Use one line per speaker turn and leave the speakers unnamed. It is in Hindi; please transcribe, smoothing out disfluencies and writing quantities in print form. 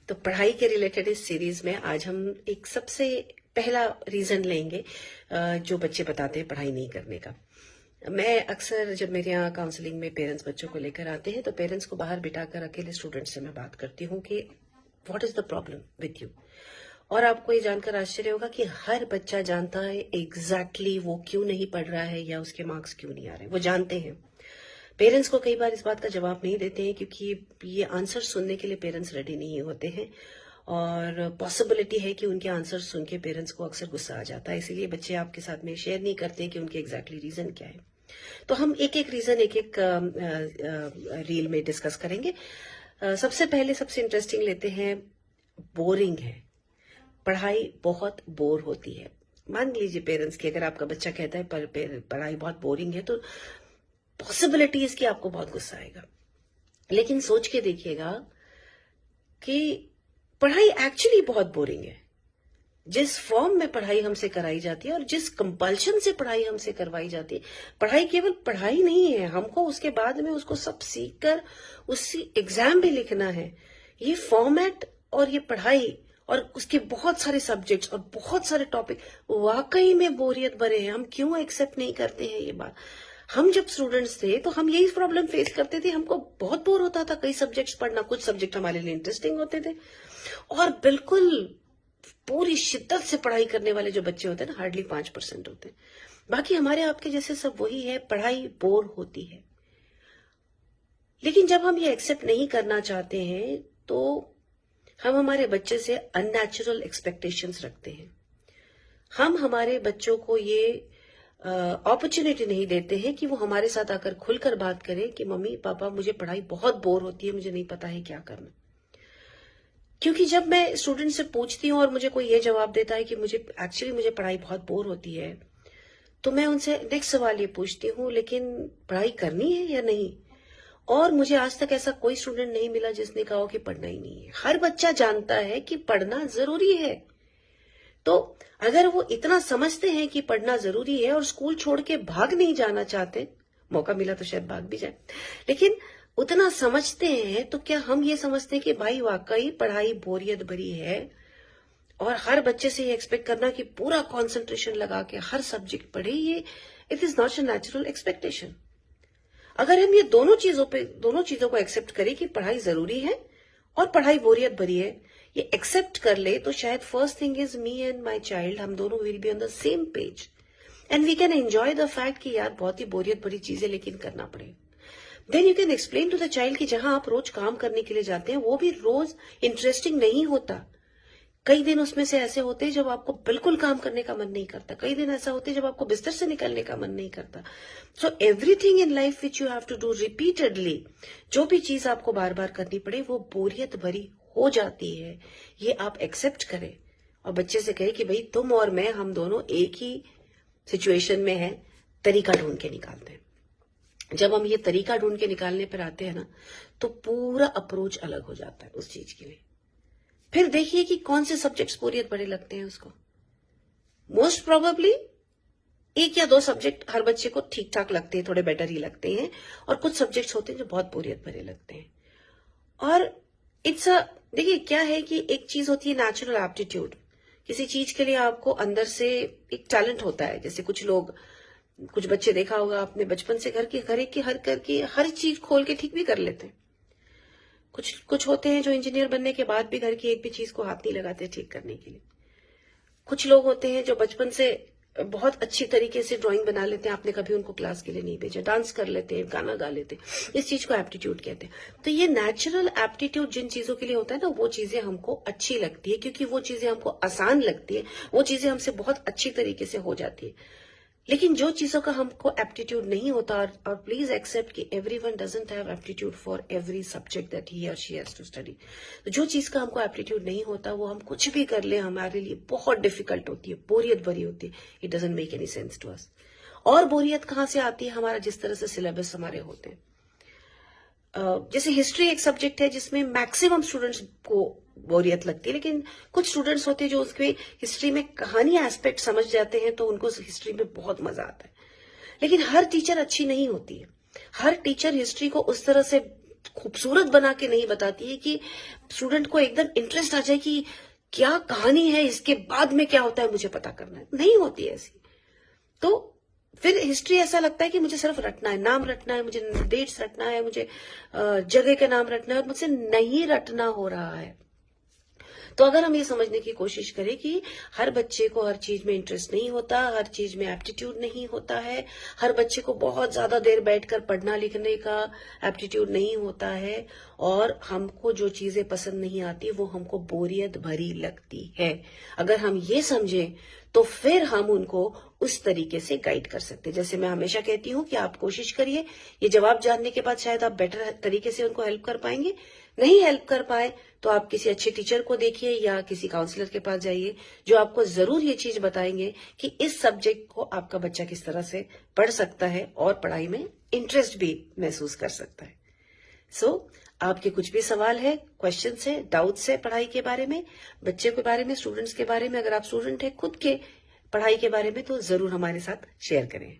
तो पढ़ाई के रिलेटेड इस सीरीज में आज हम एक सबसे पहला रीजन लेंगे जो बच्चे बताते हैं पढ़ाई नहीं करने का। मैं अक्सर जब मेरे यहाँ काउंसलिंग में पेरेंट्स बच्चों को लेकर आते हैं तो पेरेंट्स को बाहर बिठाकर अकेले स्टूडेंट्स से मैं बात करती हूँ कि what is the problem with you. और आपको ये जानकर आश्चर्य होगा कि हर बच्चा जानता है एग्जैक्टली वो क्यों नहीं पढ़ रहा है या उसके मार्क्स क्यों नहीं आ रहे, वो जानते हैं। पेरेंट्स को कई बार इस बात का जवाब नहीं देते हैं क्योंकि ये आंसर सुनने के लिए पेरेंट्स रेडी नहीं होते हैं और पॉसिबिलिटी है कि उनके आंसर सुन के पेरेंट्स को अक्सर गुस्सा आ जाता है, इसीलिए बच्चे आपके साथ में शेयर नहीं करते कि उनके एग्जैक्टली रीजन क्या है। तो हम एक एक रीजन एक एक रील में डिस्कस करेंगे। सबसे पहले सबसे इंटरेस्टिंग लेते हैं, बोरिंग है, पढ़ाई बहुत बोर होती है। मान लीजिए पेरेंट्स की अगर आपका बच्चा कहता है पढ़ाई बहुत बोरिंग है तो पॉसिबिलिटी इसकी आपको बहुत गुस्सा आएगा, लेकिन सोच के देखिएगा कि पढ़ाई एक्चुअली बहुत बोरिंग है। जिस फॉर्म में पढ़ाई हमसे कराई जाती है और जिस कंपल्शन से पढ़ाई हमसे करवाई जाती है, पढ़ाई केवल पढ़ाई नहीं है, हमको उसके बाद में उसको सब सीख कर उसी एग्जाम भी लिखना है। ये फॉर्मेट और ये पढ़ाई और उसके बहुत सारे सब्जेक्ट्स और बहुत सारे टॉपिक वाकई में बोरियत भरे हैं। हम क्यों एक्सेप्ट नहीं करते हैं ये बात? हम जब स्टूडेंट्स थे तो हम यही प्रॉब्लम फेस करते थे, हमको बहुत बोर होता था कई सब्जेक्ट्स पढ़ना। कुछ सब्जेक्ट हमारे लिए इंटरेस्टिंग होते थे और बिल्कुल पूरी शिद्दत से पढ़ाई करने वाले जो बच्चे होते हैं ना, हार्डली 5% होते हैं। बाकी हमारे आपके जैसे सब वही है, पढ़ाई बोर होती है। लेकिन जब हम ये एक्सेप्ट नहीं करना चाहते हैं तो हम हमारे बच्चे से अननेचुरल एक्सपेक्टेशंस रखते हैं। हम हमारे बच्चों को ये अपॉर्चुनिटी नहीं देते हैं कि वो हमारे साथ आकर खुलकर बात करें कि मम्मी पापा मुझे पढ़ाई बहुत बोर होती है, मुझे नहीं पता है क्या करना। क्योंकि जब मैं स्टूडेंट से पूछती हूँ और मुझे कोई ये जवाब देता है कि मुझे पढ़ाई बहुत बोर होती है, तो मैं उनसे नेक्स्ट सवाल ये पूछती हूँ, लेकिन पढ़ाई करनी है या नहीं? और मुझे आज तक ऐसा कोई स्टूडेंट नहीं मिला जिसने कहा हो कि पढ़ना ही नहीं है। हर बच्चा जानता है कि पढ़ना जरूरी है। तो अगर वो इतना समझते हैं कि पढ़ना जरूरी है और स्कूल छोड़ के भाग नहीं जाना चाहते, मौका मिला तो शायद भाग भी जाए, लेकिन उतना समझते हैं, तो क्या हम ये समझते हैं कि भाई वाकई पढ़ाई बोरियत भरी है और हर बच्चे से ये एक्सपेक्ट करना कि पूरा कंसंट्रेशन लगा के हर सब्जेक्ट पढ़े, ये it is not a natural expectation. अगर हम ये दोनों चीजों को एक्सेप्ट करें कि पढ़ाई जरूरी है और पढ़ाई बोरियत भरी है, ये एक्सेप्ट कर ले, तो शायद first thing is me and my child, हम दोनों will be on the same page and we can enjoy the fact कि यार बहुत ही बोरियत भरी चीजें लेकिन करना पड़े। Then you can explain to the child कि जहां आप रोज काम करने के लिए जाते हैं वो भी रोज इंटरेस्टिंग नहीं होता। कई दिन उसमें से ऐसे होते हैं जब आपको बिल्कुल काम करने का मन नहीं करता, कई दिन ऐसा होते हैं जब आपको बिस्तर से निकलने का मन नहीं करता। So everything in life which you have to do repeatedly, जो भी चीज आपको बार बार करनी पड़े वो बोरियत भरी हो जाती है। ये आप एक्सेप्ट करें और बच्चे से कहे कि भाई तुम और मैं, हम दोनों एक ही सिचुएशन में हैं, तरीका ढूंढ के निकालते हैं। जब हम ये तरीका ढूंढ के निकालने पर आते हैं ना, तो पूरा अप्रोच अलग हो जाता है उस चीज के लिए। फिर देखिए कि कौन से सब्जेक्ट्स बोरियत बड़े लगते हैं उसको। मोस्ट प्रोबेबली 1 या 2 सब्जेक्ट हर बच्चे को ठीक ठाक लगते हैं, थोड़े बेटर ही लगते हैं, और कुछ सब्जेक्ट्स होते हैं जो बहुत बोरियत भरे लगते हैं। और देखिए क्या है कि एक चीज होती है नेचुरल एप्टीट्यूड। किसी चीज के लिए आपको अंदर से एक टैलेंट होता है। जैसे कुछ बच्चे देखा होगा आपने, बचपन से घर की हर चीज खोल के ठीक भी कर लेते हैं। कुछ होते हैं जो इंजीनियर बनने के बाद भी घर की एक भी चीज को हाथ नहीं लगाते ठीक करने के लिए। कुछ लोग होते हैं जो बचपन से बहुत अच्छी तरीके से ड्राइंग बना लेते हैं, आपने कभी उनको क्लास के लिए नहीं भेजा, डांस कर लेते हैं, गाना गा लेते हैं, इस चीज को एप्टीट्यूड कहते हैं। तो ये नेचुरल एप्टीट्यूड जिन चीजों के लिए होता है ना, वो चीजें हमको अच्छी लगती है क्योंकि वो चीजें हमको आसान लगती है, वो चीजें हमसे बहुत अच्छी तरीके से हो जाती है। लेकिन जो चीजों का हमको एप्टीट्यूड नहीं होता, और प्लीज एक्सेप्ट कि everyone doesn't have aptitude for every subject that he और शी हैज टू स्टडी। तो जो चीज का हमको एप्टीट्यूड नहीं होता वो हम कुछ भी कर ले हमारे लिए बहुत डिफिकल्ट होती है, बोरियत भरी होती है। It doesn't make any sense to us. और बोरियत कहां से आती है? हमारा जिस तरह से सिलेबस हमारे होते हैं। जैसे हिस्ट्री एक सब्जेक्ट है जिसमें मैक्सिमम स्टूडेंट्स को बोरियत लगती है, लेकिन कुछ स्टूडेंट्स होते हैं जो उसके हिस्ट्री में कहानी एस्पेक्ट समझ जाते हैं तो उनको हिस्ट्री में बहुत मजा आता है। लेकिन हर टीचर अच्छी नहीं होती है। हर टीचर हिस्ट्री को उस तरह से खूबसूरत बना के नहीं बताती है कि स्टूडेंट को एकदम इंटरेस्ट आ जाए कि क्या कहानी है, इसके बाद में क्या होता है मुझे पता करना है। नहीं होती ऐसी। तो फिर हिस्ट्री ऐसा लगता है कि मुझे सिर्फ रटना है, नाम रटना है, मुझे डेट्स रटना है, मुझे जगह के नाम रटना है, और मुझसे नहीं रटना हो रहा है। तो अगर हम ये समझने की कोशिश करें कि हर बच्चे को हर चीज में इंटरेस्ट नहीं होता, हर चीज में एप्टीट्यूड नहीं होता है, हर बच्चे को बहुत ज्यादा देर बैठकर पढ़ना लिखने का एप्टीट्यूड नहीं होता है, और हमको जो चीजें पसंद नहीं आती वो हमको बोरियत भरी लगती है, अगर हम ये समझें तो फिर हम उनको उस तरीके से गाइड कर सकते हैं। जैसे मैं हमेशा कहती हूँ कि आप कोशिश करिए, ये जवाब जानने के बाद शायद आप बेटर तरीके से उनको हेल्प कर पाएंगे। नहीं हेल्प कर पाए तो आप किसी अच्छे टीचर को देखिए या किसी काउंसलर के पास जाइए, जो आपको जरूर ये चीज बताएंगे कि इस सब्जेक्ट को आपका बच्चा किस तरह से पढ़ सकता है और पढ़ाई में इंटरेस्ट भी महसूस कर सकता है। आपके कुछ भी सवाल है, क्वेश्चंस है, डाउट्स है पढ़ाई के बारे में, बच्चे के बारे में, स्टूडेंट्स के बारे में, अगर आप स्टूडेंट है खुद के पढ़ाई के बारे में, तो जरूर हमारे साथ शेयर करें।